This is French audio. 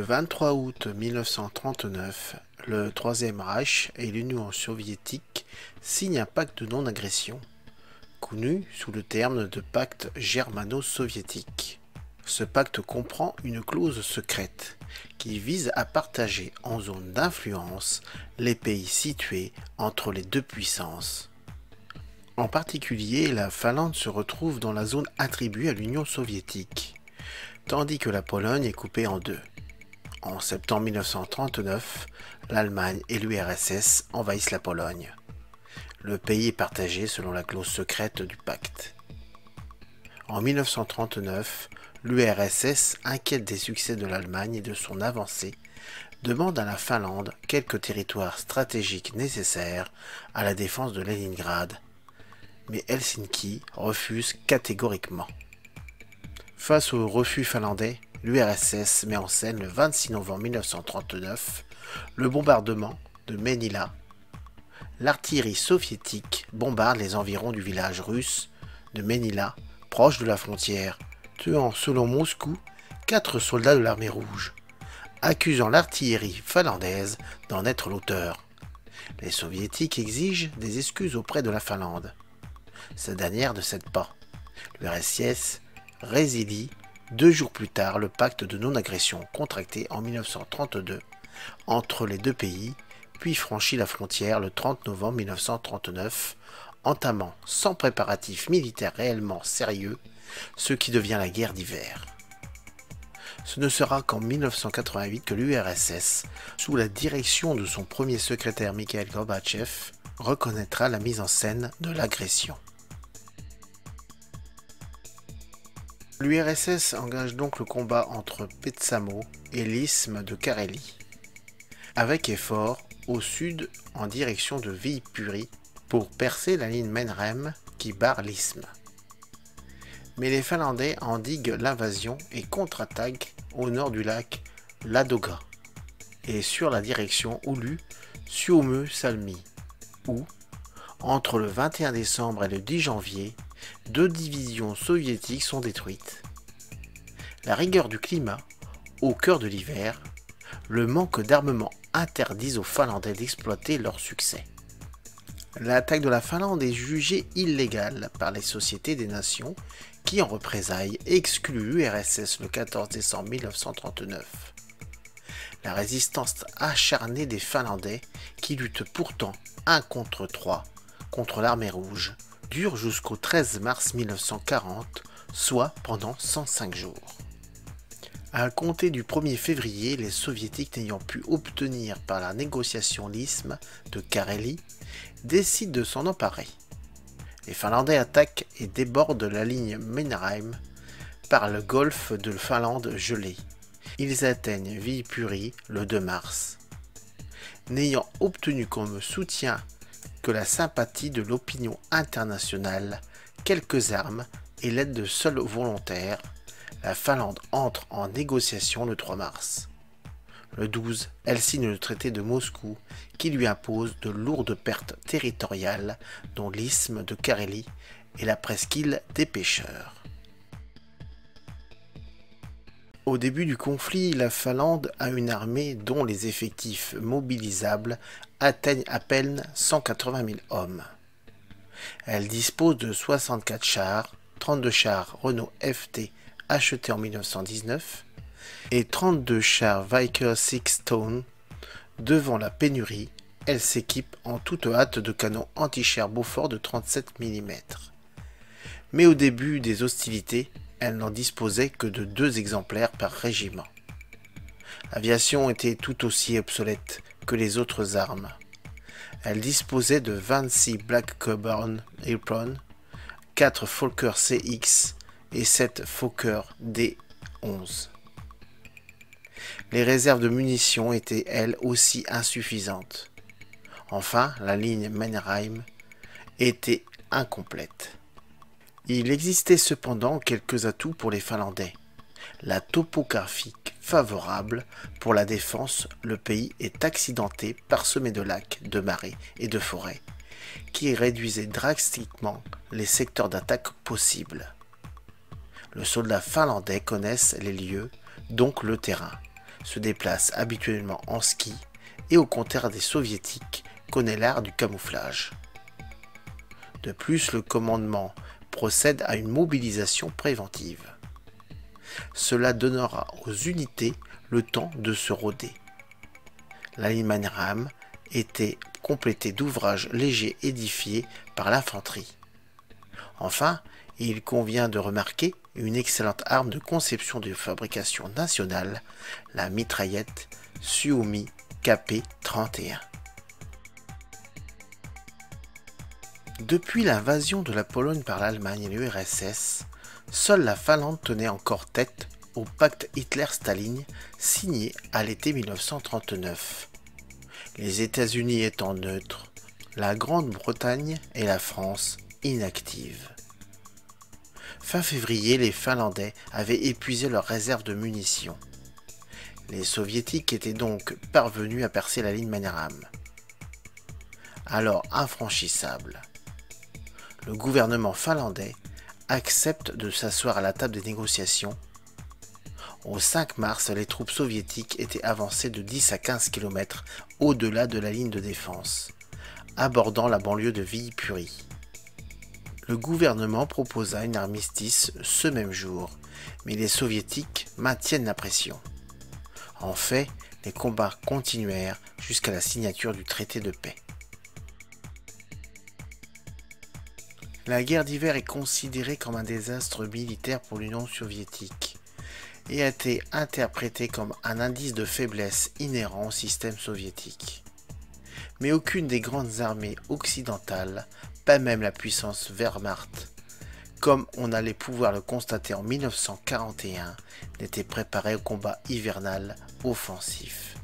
23 août 1939, le Troisième Reich et l'Union soviétique signent un pacte de non-agression, connu sous le terme de pacte germano-soviétique. Ce pacte comprend une clause secrète qui vise à partager en zone d'influence les pays situés entre les deux puissances. En particulier, la Finlande se retrouve dans la zone attribuée à l'Union soviétique, tandis que la Pologne est coupée en deux. En septembre 1939, l'Allemagne et l'URSS envahissent la Pologne. Le pays est partagé selon la clause secrète du pacte. En 1939, l'URSS, inquiète des succès de l'Allemagne et de son avancée, demande à la Finlande quelques territoires stratégiques nécessaires à la défense de Leningrad, mais Helsinki refuse catégoriquement. Face au refus finlandais, l'URSS met en scène le 26 novembre 1939 le bombardement de Manila. L'artillerie soviétique bombarde les environs du village russe de Manila, proche de la frontière, tuant selon Moscou 4 soldats de l'armée rouge, accusant l'artillerie finlandaise d'en être l'auteur. Les soviétiques exigent des excuses auprès de la Finlande. Cette dernière ne cède pas. L'URSS résilie 2 jours plus tard le pacte de non-agression contracté en 1932 entre les deux pays, puis franchit la frontière le 30 novembre 1939, entamant sans préparatifs militaires réellement sérieux ce qui devient la guerre d'hiver. Ce ne sera qu'en 1988 que l'URSS, sous la direction de son premier secrétaire Mikhail Gorbatchev, reconnaîtra la mise en scène de l'agression. L'URSS engage donc le combat entre Petsamo et l'isthme de Carélie, avec effort au sud en direction de Viipuri pour percer la ligne Mannerheim qui barre l'isthme. Mais les Finlandais endiguent l'invasion et contre-attaquent au nord du lac Ladoga et sur la direction Oulu-Suomussalmi, où, entre le 21 décembre et le 10 janvier, 2 divisions soviétiques sont détruites. La rigueur du climat, au cœur de l'hiver, le manque d'armement interdisent aux Finlandais d'exploiter leur succès. L'attaque de la Finlande est jugée illégale par les sociétés des nations qui, en représailles, excluent l'URSS le 14 décembre 1939. La résistance acharnée des Finlandais, qui luttent pourtant 1 contre 3 contre l'armée rouge, dure jusqu'au 13 mars 1940, soit pendant 105 jours. À compter du 1er février, les soviétiques n'ayant pu obtenir par la négociation l'isthme de Carélie, décident de s'en emparer. Les Finlandais attaquent et débordent la ligne Mannerheim par le golfe de Finlande gelé. Ils atteignent Viipuri le 2 mars. N'ayant obtenu comme soutien que la sympathie de l'opinion internationale, quelques armes et l'aide de seuls volontaires, la Finlande entre en négociation le 3 mars. Le 12, elle signe le traité de Moscou qui lui impose de lourdes pertes territoriales dont l'isthme de Carélie et la presqu'île des pêcheurs. Au début du conflit, la Finlande a une armée dont les effectifs mobilisables atteignent à peine 180 000 hommes. Elle dispose de 64 chars, 32 chars Renault FT achetés en 1919 et 32 chars Vickers 6 Stone. Devant la pénurie, elle s'équipe en toute hâte de canons anti-chars Bofors de 37 mm. Mais au début des hostilités, elle n'en disposait que de 2 exemplaires par régiment. L'aviation était tout aussi obsolète que les autres armes. Elle disposait de 26 Blackburn Airplane, 4 Fokker CX et 7 Fokker D-11. Les réserves de munitions étaient elles aussi insuffisantes. Enfin, la ligne Mannerheim était incomplète. Il existait cependant quelques atouts pour les Finlandais. La topographie favorable pour la défense, le pays est accidenté, parsemé de lacs, de marais et de forêts, qui réduisaient drastiquement les secteurs d'attaque possibles. Le soldat finlandais connaissent les lieux, donc le terrain, se déplace habituellement en ski et au contraire des soviétiques connaît l'art du camouflage. De plus, le commandement procède à une mobilisation préventive. Cela donnera aux unités le temps de se roder. La ligne Mannerheim était complétée d'ouvrages légers édifiés par l'infanterie. Enfin, il convient de remarquer une excellente arme de conception de fabrication nationale, la mitraillette Suomi KP-31. Depuis l'invasion de la Pologne par l'Allemagne et l'URSS, seule la Finlande tenait encore tête au pacte Hitler-Staline signé à l'été 1939. Les États-Unis étant neutres, la Grande-Bretagne et la France inactives. Fin février, les Finlandais avaient épuisé leurs réserves de munitions. Les Soviétiques étaient donc parvenus à percer la ligne Mannerheim. Alors infranchissable, le gouvernement finlandais accepte de s'asseoir à la table des négociations. Au 5 mars, les troupes soviétiques étaient avancées de 10 à 15 km au-delà de la ligne de défense, abordant la banlieue de Viipuri. Le gouvernement proposa un armistice ce même jour, mais les soviétiques maintiennent la pression. En fait, les combats continuèrent jusqu'à la signature du traité de paix. La guerre d'hiver est considérée comme un désastre militaire pour l'Union soviétique et a été interprétée comme un indice de faiblesse inhérent au système soviétique. Mais aucune des grandes armées occidentales, pas même la puissance Wehrmacht, comme on allait pouvoir le constater en 1941, n'était préparée au combat hivernal offensif.